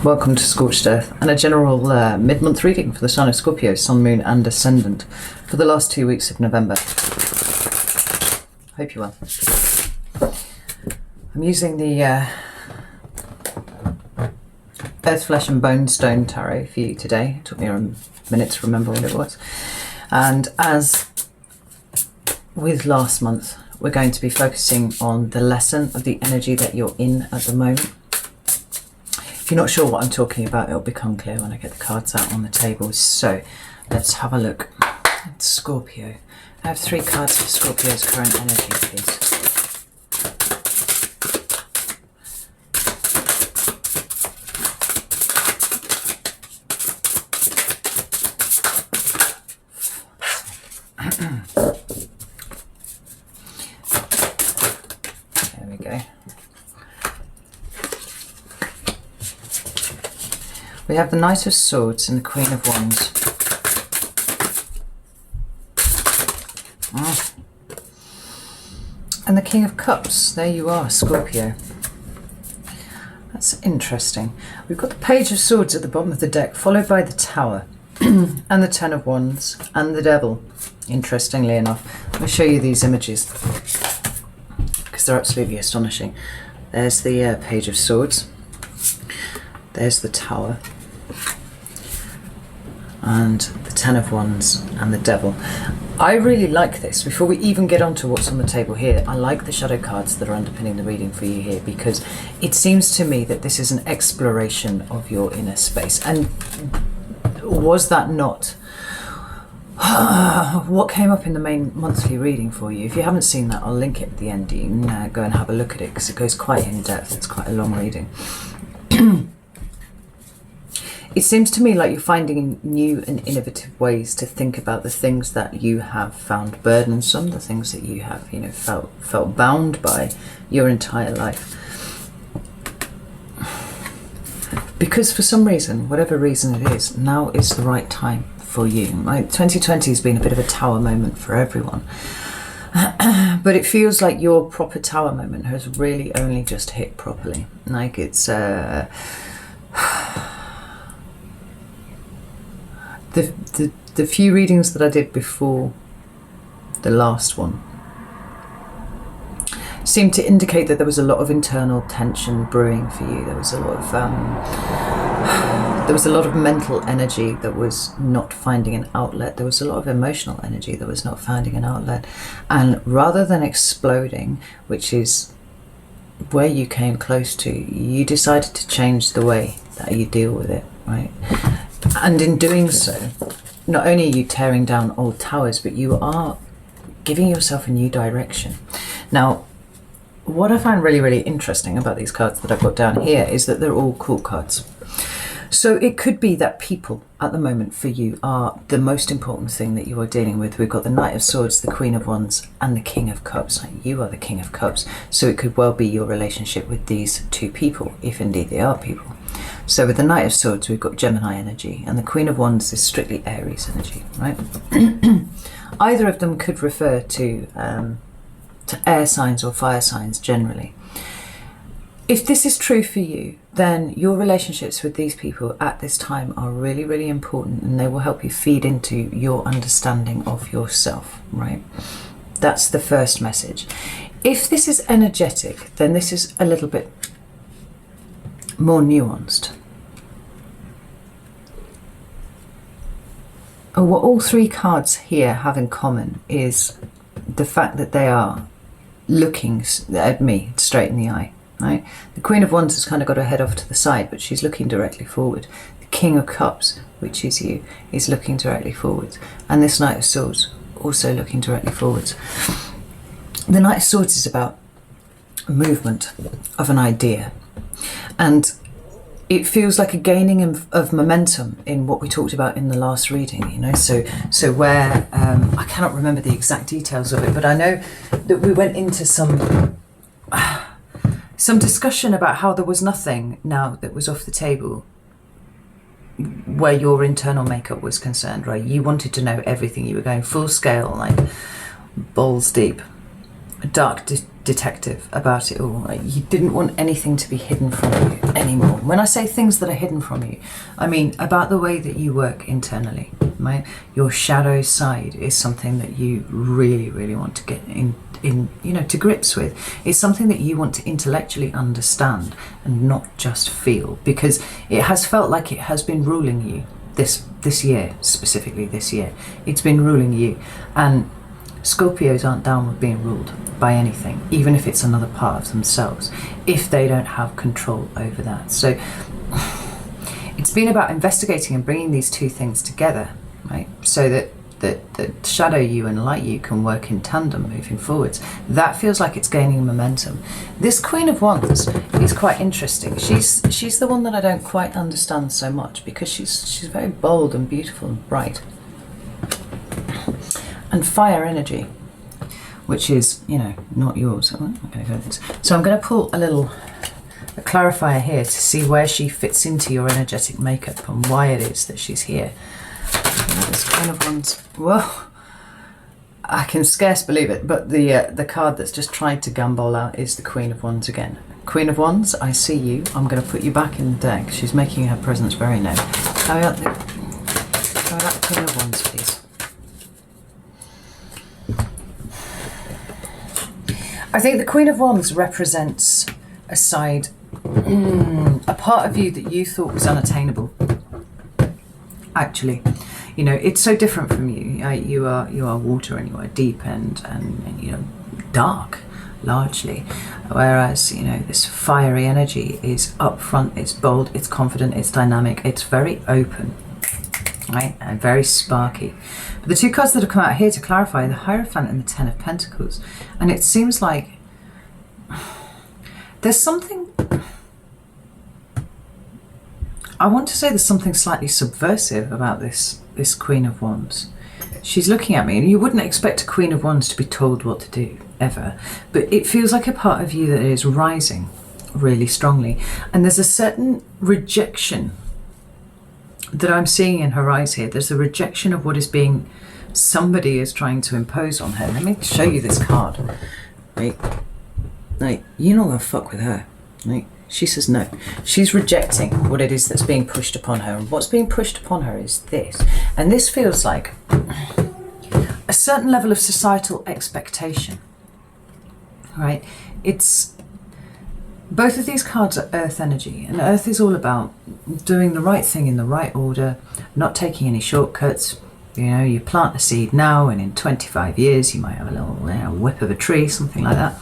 Welcome to Scorched Earth and a general mid-month reading for the sign of Scorpio, Sun, Moon and Ascendant for the last 2 weeks of November. Hope you're well. I'm using the Earth, Flesh and Bone Stone Tarot for you today. It took me a minute to remember what it was. And as with last month, we're going to be focusing on the lesson of the energy that you're in at the moment. If you're not sure what I'm talking about, it'll become clear when I get the cards out on the table. So let's have a look at Scorpio. I have 3 cards for Scorpio's current energy, please. There we go. We have the Knight of Swords and the Queen of Wands. And the King of Cups. There you are, Scorpio. That's interesting. We've got the Page of Swords at the bottom of the deck, followed by the Tower and the Ten of Wands and the Devil. Interestingly enough, I'll show you these images because they're absolutely astonishing. There's the Page of Swords. There's the Tower and the Ten of Wands and the Devil. I really like this. Before we even get on to what's on the table here, I like the shadow cards that are underpinning the reading for you here, because it seems to me that this is an exploration of your inner space. And was that not what came up in the main monthly reading for you? If you haven't seen that, I'll link it at the end. You can go and have a look at it because it goes quite in depth. It's quite a long reading. It seems to me like you're finding new and innovative ways to think about the things that you have found burdensome, the things that you have, felt bound by your entire life. Because for some reason, whatever reason it is, now is the right time for you. Right? 2020 has been a bit of a tower moment for everyone. But it feels like your proper tower moment has really only just hit properly. Like it's the few readings that I did before the last one seemed to indicate that there was a lot of internal tension brewing for you. There was a lot of mental energy that was not finding an outlet. There was a lot of emotional energy that was not finding an outlet. And rather than exploding, which is where you came close to, you decided to change the way that you deal with it, right? And in doing so, not only are you tearing down old towers, but you are giving yourself a new direction. Now, what I find really, really interesting about these cards that I've got down here is that they're all cool cards. So it could be that people at the moment for you are the most important thing that you are dealing with. We've got the Knight of Swords, the Queen of Wands and the King of Cups. You are the King of Cups. So it could well be your relationship with these 2 people, if indeed they are people. So with the Knight of Swords, we've got Gemini energy, and the Queen of Wands is strictly Aries energy, right? Either of them could refer to air signs or fire signs generally. If this is true for you, then your relationships with these people at this time are really, really important, and they will help you feed into your understanding of yourself, right? That's the first message. If this is energetic, then this is a little bit more nuanced. What all 3 cards here have in common is the fact that they are looking at me straight in the eye. Right? The Queen of Wands has kind of got her head off to the side, but she's looking directly forward. The King of Cups, which is you, is looking directly forwards. And this Knight of Swords, also looking directly forwards. The Knight of Swords is about movement of an idea. And it feels like a gaining of momentum in what we talked about in the last reading, So where, I cannot remember the exact details of it, but I know that we went into some discussion about how there was nothing now that was off the table where your internal makeup was concerned, right? You wanted to know everything. You were going full scale, like balls deep dark detective about it all. You didn't want anything to be hidden from you anymore. When I say things that are hidden from you, I mean about the way that you work internally, right? Your shadow side is something that you really, really want to get in to grips with. It's something that you want to intellectually understand and not just feel, because it has felt like it has been ruling you this year, specifically this year. It's been ruling you, and Scorpios aren't down with being ruled by anything, even if it's another part of themselves, if they don't have control over that. So it's been about investigating and bringing these two things together, right? So that shadow you and light you can work in tandem moving forwards. That feels like it's gaining momentum. This Queen of Wands is quite interesting. She's the one that I don't quite understand so much, because she's very bold and beautiful and bright. And fire energy, which is, not yours. I'm going to go with this. So I'm going to pull a clarifier here to see where she fits into your energetic makeup and why it is that she's here. This Queen of Wands. Whoa, I can scarce believe it, but the card that's just tried to gambol out is the Queen of Wands again. Queen of Wands, I see you. I'm going to put you back in the deck. She's making her presence very known. Carry out the Queen of Wands, please. I think the Queen of Wands represents a side, a part of you that you thought was unattainable. Actually, it's so different from you. You are water, and you are deep and dark, largely. Whereas this fiery energy is upfront, it's bold, it's confident, it's dynamic, it's very open, right, and very sparky. But the two cards that have come out here to clarify are the Hierophant and the Ten of Pentacles. And it seems like there's something, I want to say there's something slightly subversive about this Queen of Wands. She's looking at me, and you wouldn't expect a Queen of Wands to be told what to do, ever. But it feels like a part of you that is rising really strongly. And there's a certain rejection that I'm seeing in her eyes here. There's a rejection of what is being, somebody is trying to impose on her. Let me show you this card. Right? Like, you're not gonna fuck with her. Right? She says no. She's rejecting what it is that's being pushed upon her. And what's being pushed upon her is this. And this feels like a certain level of societal expectation. Right? It's, both of these cards are earth energy, and earth is all about doing the right thing in the right order, not taking any shortcuts. You plant a seed now, and in 25 years you might have a little whip of a tree, something like that.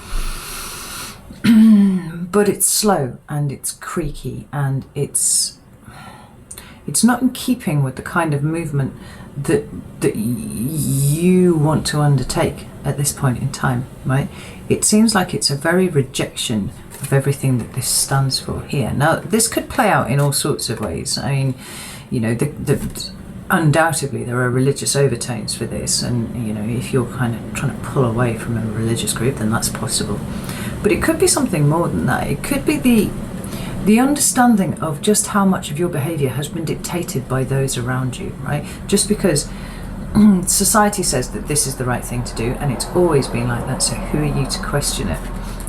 But it's slow, and it's creaky, and it's not in keeping with the kind of movement that you want to undertake at this point in time, right? It seems like it's a very rejection of everything that this stands for here. Now, this could play out in all sorts of ways. I mean, undoubtedly there are religious overtones for this, and if you're kind of trying to pull away from a religious group, then that's possible. But it could be something more than that. It could be the understanding of just how much of your behavior has been dictated by those around you, right? Just because society says that this is the right thing to do, and it's always been like that, so who are you to question it?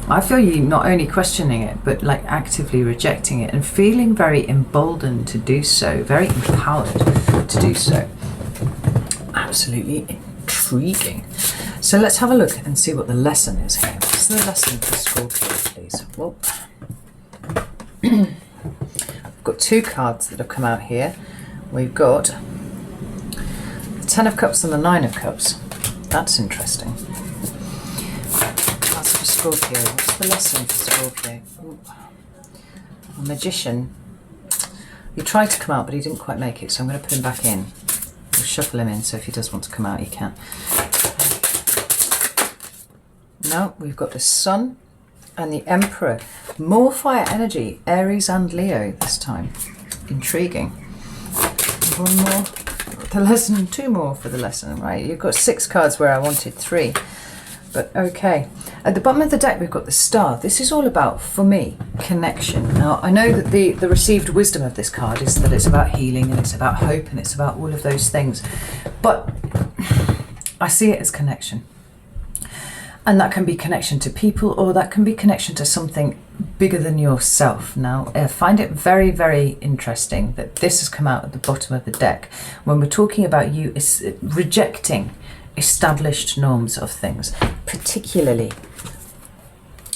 I feel you not only questioning it, but like actively rejecting it and feeling very emboldened to do so, very empowered to do so. Absolutely intriguing. So let's have a look and see what the lesson is here. What's the lesson for Scorpio, please? Well, I've got two cards that have come out here. We've got the Ten of Cups and the Nine of Cups. That's interesting. That's for Scorpio. What's the lesson for Scorpio? Ooh. A Magician. He tried to come out, but he didn't quite make it, so I'm going to put him back in. We'll shuffle him in, so if he does want to come out, he can. Now we've got the Sun and the Emperor. More fire energy, Aries and Leo this time. Intriguing. One more. The lesson, two more for the lesson, right? You've got 6 cards where I wanted 3. But okay. At the bottom of the deck, we've got the Star. This is all about, for me, connection. Now, I know that the received wisdom of this card is that it's about healing, and it's about hope, and it's about all of those things. But I see it as connection. And that can be connection to people, or that can be connection to something bigger than yourself. Now, I find it very, very interesting that this has come out at the bottom of the deck when we're talking about you rejecting established norms of things, particularly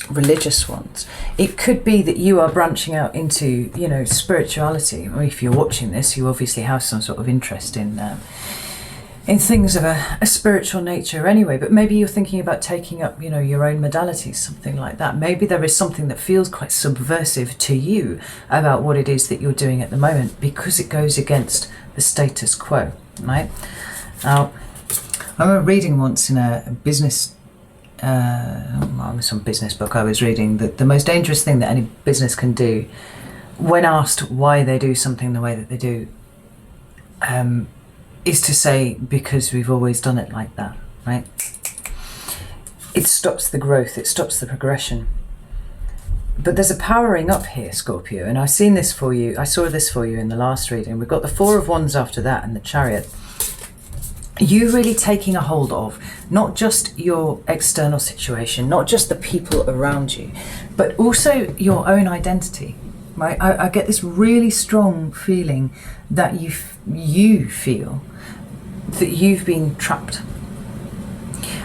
religious ones. It could be that you are branching out into, you know, spirituality. Or if you're watching this, you obviously have some sort of interest in things of a spiritual nature anyway, but maybe you're thinking about taking up, you know, your own modalities, something like that. Maybe there is something that feels quite subversive to you about what it is that you're doing at the moment, because it goes against the status quo, right? Now, I remember reading once in a business, some business book I was reading, that the most dangerous thing that any business can do when asked why they do something the way that they do, is to say, because we've always done it like that, right? It stops the growth, it stops the progression. But there's a powering up here, Scorpio, and I've seen this for you. I saw this for you in the last reading. We've got the Four of Wands after that and the Chariot. You really taking a hold of not just your external situation, not just the people around you, but also your own identity, right? I get this really strong feeling that you feel that you've been trapped.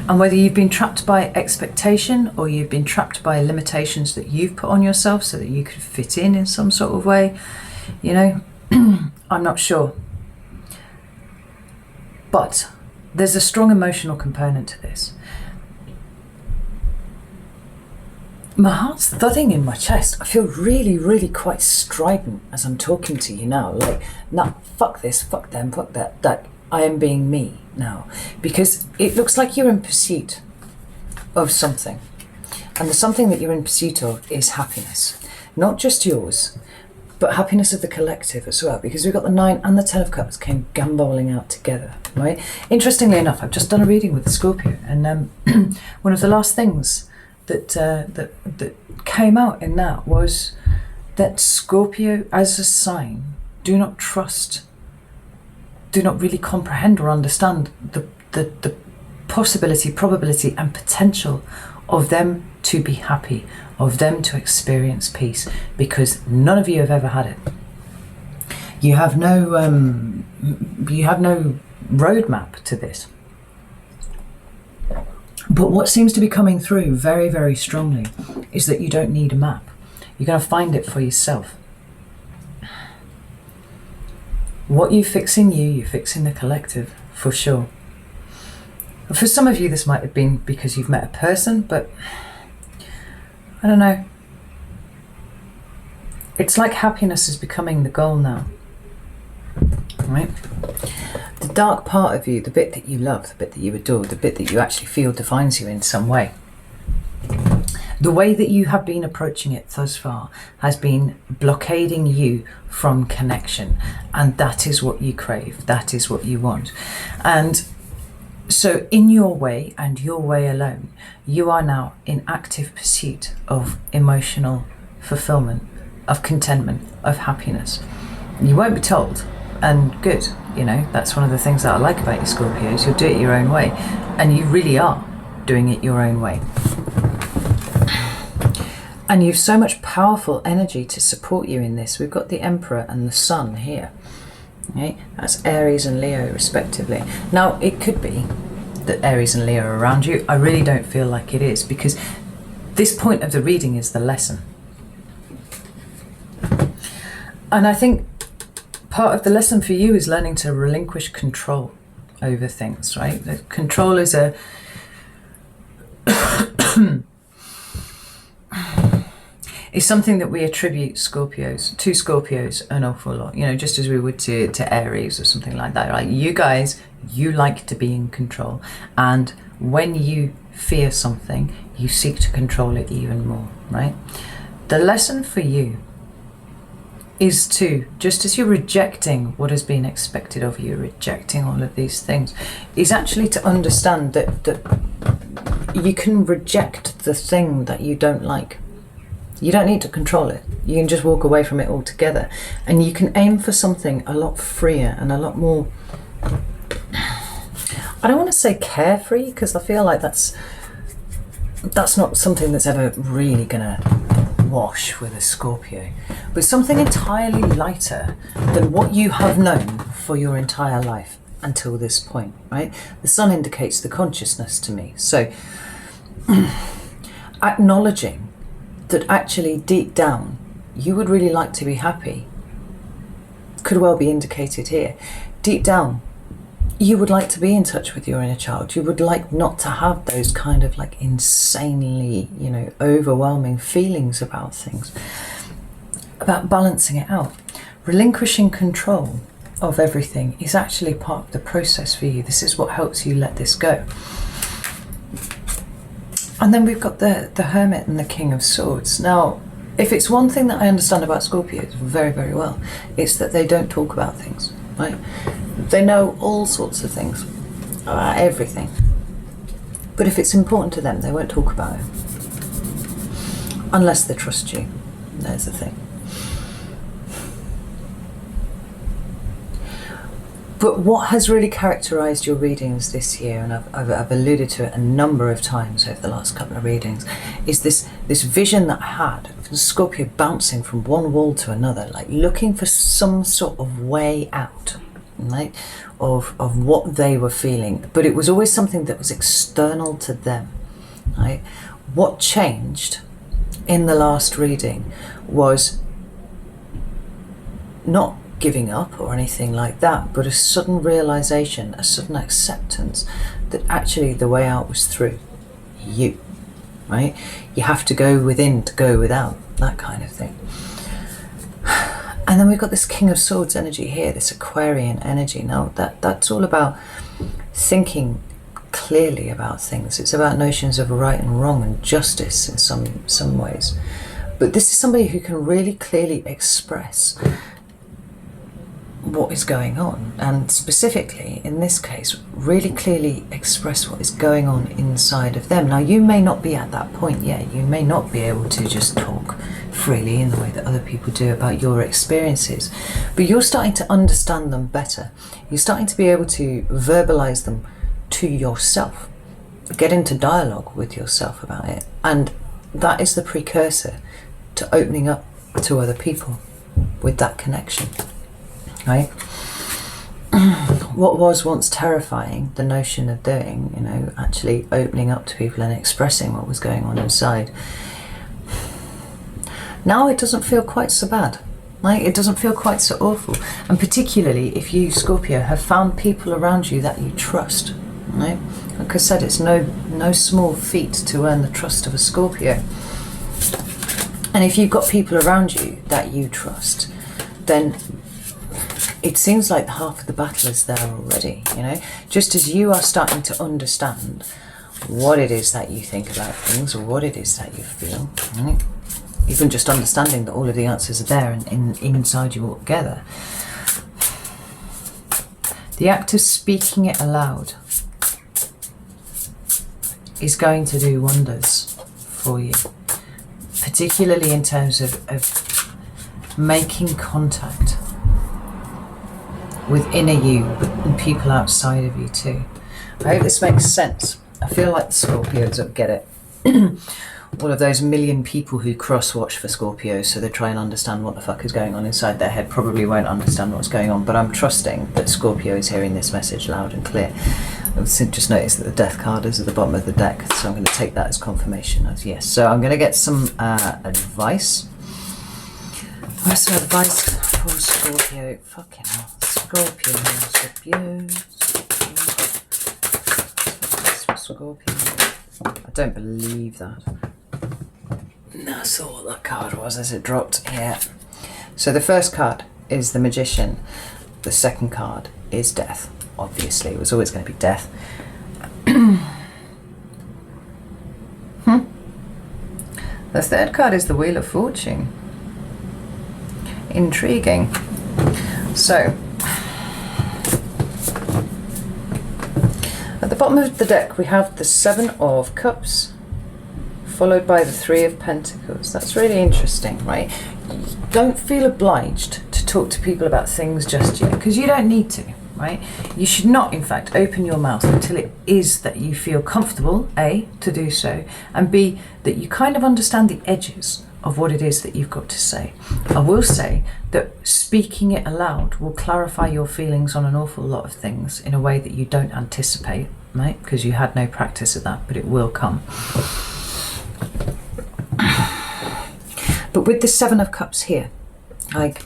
And whether you've been trapped by expectation or you've been trapped by limitations that you've put on yourself so that you could fit in some sort of way, you know, I'm not sure. But there's a strong emotional component to this. My heart's thudding in my chest. I feel really, really quite strident as I'm talking to you now. Like, nah, fuck this, fuck them, fuck that. That I am being me now. Because it looks like you're in pursuit of something. And the something that you're in pursuit of is happiness. Not just yours, but happiness of the collective as well. Because we've got the 9 and the 10 of Cups came gamboling out together, right? Interestingly enough, I've just done a reading with the Scorpio. And one of the last things that came out in that was that Scorpio as a sign do not trust, do not really comprehend or understand the possibility, probability and potential of them to be happy, of them to experience peace, because none of you have ever had it. You have no roadmap to this. But what seems to be coming through very, very strongly is that you don't need a map. You're going to find it for yourself. What you fix in you fix in the collective, for sure. For some of you, this might have been because you've met a person, but I don't know. It's like happiness is becoming the goal now, right? The dark part of you, the bit that you love, the bit that you adore, the bit that you actually feel defines you in some way. The way that you have been approaching it thus far has been blockading you from connection. And that is what you crave. That is what you want. And so in your way and your way alone, you are now in active pursuit of emotional fulfillment, of contentment, of happiness. You won't be told. And good, you know, that's one of the things that I like about you Scorpios. You'll do it your own way. And you really are doing it your own way. And you've so much powerful energy to support you in this. We've got the Emperor and the Sun here. Okay? That's Aries and Leo respectively. Now, it could be that Aries and Leo are around you. I really don't feel like it is, because this point of the reading is the lesson. And I think part of the lesson for you is learning to relinquish control over things, right? Control is is something that we attribute to Scorpios an awful lot, you know, just as we would to Aries or something like that. Like, you guys, you like to be in control, and when you fear something, you seek to control it even more, right? The lesson for you is to, just as you're rejecting what has been expected of you, rejecting all of these things, is actually to understand that you can reject the thing that you don't like. You don't need to control it. You can just walk away from it altogether. And you can aim for something a lot freer and a lot more, I don't want to say carefree, because I feel like that's that's not something that's ever really gonna wash with a Scorpio, but something entirely lighter than what you have known for your entire life until this point, right? The sun indicates the consciousness to me. So acknowledging that actually deep down you would really like to be happy could well be indicated here. Deep down you would like to be in touch with your inner child. You would like not to have those kind of like insanely, you know, overwhelming feelings about things, about balancing it out. Relinquishing control of everything is actually part of the process for you. This is what helps you let this go. And then we've got the Hermit and the King of Swords. Now, if it's one thing that I understand about Scorpios very, very well, it's that they don't talk about things, right? They know all sorts of things, everything. But if it's important to them, they won't talk about it. Unless they trust you. There's the thing. But what has really characterised your readings this year, and I've alluded to it a number of times over the last couple of readings, is this vision that I had of Scorpio bouncing from one wall to another, like looking for some sort of way out, right, of what they were feeling. But it was always something that was external to them, right? What changed in the last reading was not giving up or anything like that, but a sudden realization, a sudden acceptance that actually the way out was through you, right? You have to go within to go without, that kind of thing. And then we've got this King of Swords energy here, this Aquarian energy. Now that's all about thinking clearly about things. It's about notions of right and wrong and justice in some ways. But this is somebody who can really clearly express what is going on, and specifically in this case really clearly express what is going on inside of them. Now, you may not be at that point yet. You may not be able to just talk freely in the way that other people do about your experiences, but you're starting to understand them better. You're starting to be able to verbalize them to yourself, get into dialogue with yourself about it, and that is the precursor to opening up to other people with that connection. Right? What was once terrifying, the notion of doing, you know, actually opening up to people and expressing what was going on inside, now it doesn't feel quite so bad. Right? It doesn't feel quite so awful. And particularly if you, Scorpio, have found people around you that you trust. Right? Like I said, it's no small feat to earn the trust of a Scorpio. And if you've got people around you that you trust, then it seems like half of the battle is there already, you know? Just as you are starting to understand what it is that you think about things, or what it is that you feel, right? Even just understanding that all of the answers are there and inside you altogether. The act of speaking it aloud is going to do wonders for you, particularly in terms of making contact with inner you and people outside of you too. I hope this makes sense. I feel like the Scorpios don't get it. All of those million people who cross-watch for Scorpios, so they try and understand what the fuck is going on inside their head, probably won't understand what's going on, but I'm trusting that Scorpio is hearing this message loud and clear. I've just noticed that the Death card is at the bottom of the deck, so I'm going to take that as confirmation of yes. So I'm going to get some advice. What's some advice for Scorpio? Fucking hell. Scorpio. I don't believe that. No, I saw what that card was as it dropped here. So the first card is the Magician. The second card is Death. Obviously, it was always going to be Death. The third card is the Wheel of Fortune. Intriguing. So, at the bottom of the deck we have the Seven of Cups, followed by the Three of Pentacles. That's really interesting, right? Don't feel obliged to talk to people about things just yet, because you don't need to, right? You should not, in fact, open your mouth until it is that you feel comfortable, A, to do so, and B, that you kind of understand the edges of what it is that you've got to say. I will say that speaking it aloud will clarify your feelings on an awful lot of things in a way that you don't anticipate, right? Because you had no practice of that, but it will come. But with the Seven of Cups here, like,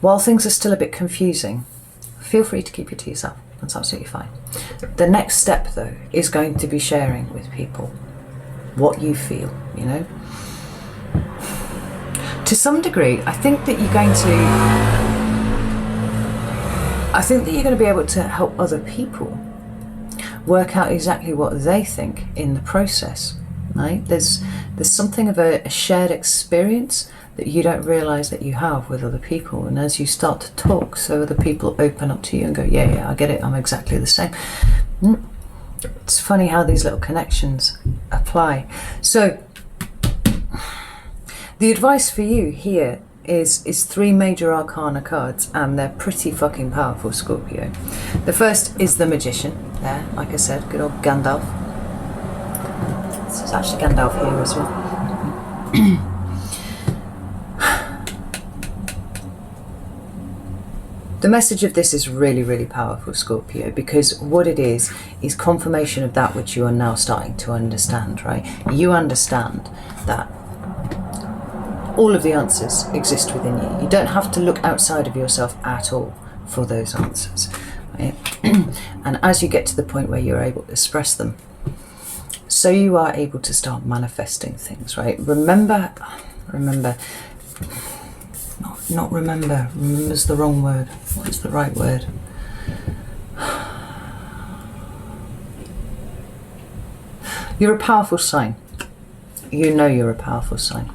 while things are still a bit confusing, feel free to keep it to yourself. That's absolutely fine. The next step, though, is going to be sharing with people what you feel, you know? To some degree, I think that you're going to be able to help other people work out exactly what they think in the process, right? There's something of a shared experience that you don't realize that you have with other people, and as you start to talk, so other people open up to you and go, yeah, I get it, I'm exactly the same. It's funny how these little connections apply. So the advice for you here is 3 major arcana cards, and they're pretty fucking powerful, Scorpio. The first is the Magician, there, like I said, good old Gandalf. This is actually Gandalf here as well. The message of this is really, really powerful, Scorpio, because what it is confirmation of that which you are now starting to understand, right? You understand that all of the answers exist within you. You don't have to look outside of yourself at all for those answers, right? And as you get to the point where you're able to express them, so you are able to start manifesting things, right? Remember's the wrong word. What is the right word? You're a powerful sign. You know you're a powerful sign.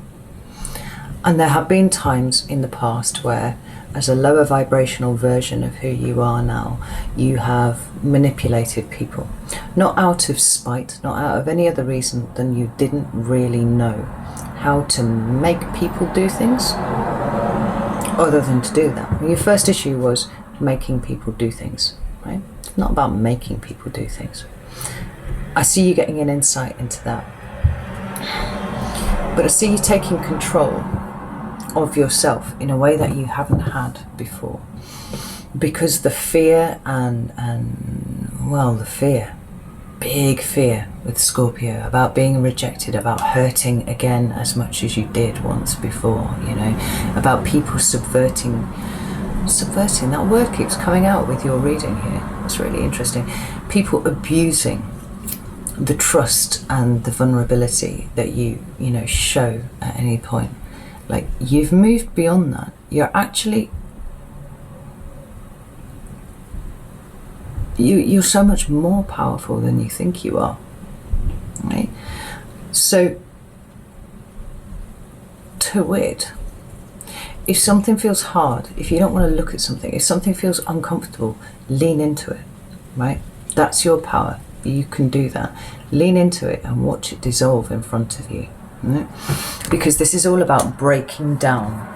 And there have been times in the past where, as a lower vibrational version of who you are now, you have manipulated people. Not out of spite, not out of any other reason than you didn't really know how to make people do things other than to do that. Your first issue was making people do things, right? It's not about making people do things. I see you getting an insight into that. But I see you taking control of yourself in a way that you haven't had before. Because the fear the fear, big fear with Scorpio about being rejected, about hurting again as much as you did once before, you know, about people subverting, that word keeps coming out with your reading here. It's really interesting. People abusing the trust and the vulnerability that you show at any point. Like, you've moved beyond that. You're actually, you're so much more powerful than you think you are, right? So, to wit, if something feels hard, if you don't want to look at something, if something feels uncomfortable, lean into it, right? That's your power. You can do that. Lean into it and watch it dissolve in front of you. Right? Because this is all about breaking down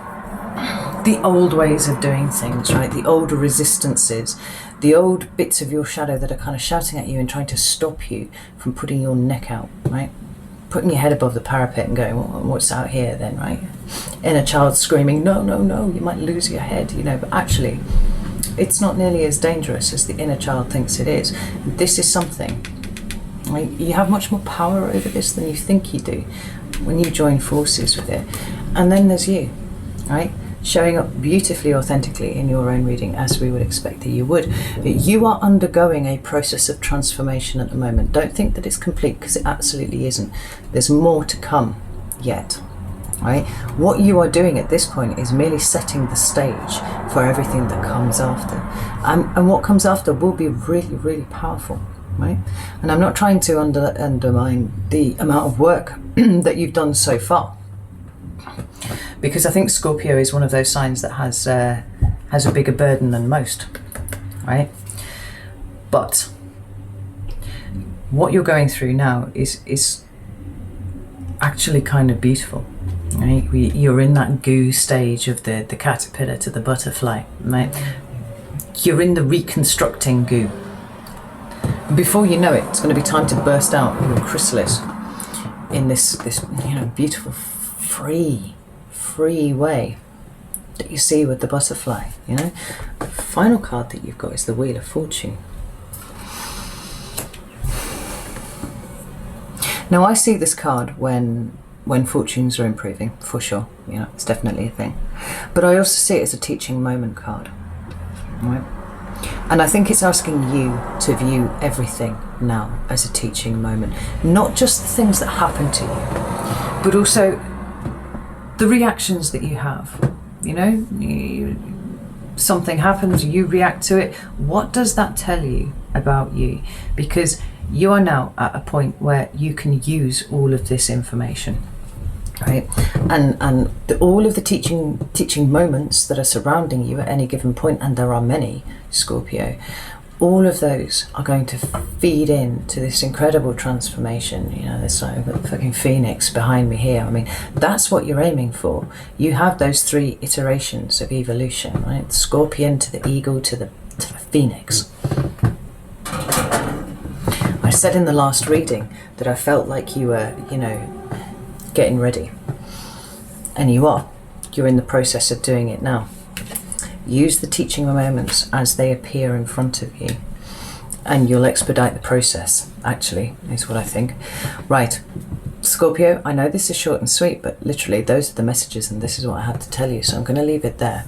the old ways of doing things, right? The old resistances, the old bits of your shadow that are kind of shouting at you and trying to stop you from putting your neck out, right? Putting your head above the parapet and going, well, what's out here then, right? Inner child screaming, no, you might lose your head, you know, but actually it's not nearly as dangerous as the inner child thinks it is. This is something, right? You have much more power over this than you think you do when you join forces with it. And then there's you, right? Showing up beautifully, authentically in your own reading, as we would expect that you would. But you are undergoing a process of transformation at the moment. Don't think that it's complete, because it absolutely isn't. There's more to come yet, right? What you are doing at this point is merely setting the stage for everything that comes after. And what comes after will be really, really powerful, right? And I'm not trying to undermine the amount of work that you've done so far, because I think Scorpio is one of those signs that has a bigger burden than most, right? But what you're going through now is actually kind of beautiful, right? You're in that goo stage of the caterpillar to the butterfly, right? You're in the reconstructing goo. Before you know it, it's going to be time to burst out your chrysalis in this beautiful, free way that you see with the butterfly. The final card that you've got is the Wheel of Fortune. Now, I see this card when fortunes are improving, for sure. It's definitely a thing. But I also see it as a teaching moment card. Right? And I think it's asking you to view everything now as a teaching moment. Not just the things that happen to you, but also the reactions that you have. Something happens, you react to it. What does that tell you about you? Because you are now at a point where you can use all of this information. Right, and all of the teaching moments that are surrounding you at any given point, and there are many, Scorpio, all of those are going to feed into this incredible transformation. There's like a fucking phoenix behind me here. I mean, that's what you're aiming for. You have those 3 iterations of evolution, right? The scorpion to the eagle to the phoenix. I said in the last reading that I felt like you were, getting ready, and you are. You're in the process of doing it now. Use the teaching moments as they appear in front of you, and you'll expedite the process, actually, is what I think. Right, Scorpio, I know this is short and sweet, but literally those are the messages, and this is what I have to tell you, so I'm going to leave it there.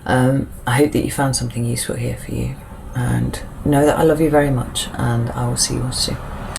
I hope that you found something useful here for you, and know that I love you very much, and I will see you all soon.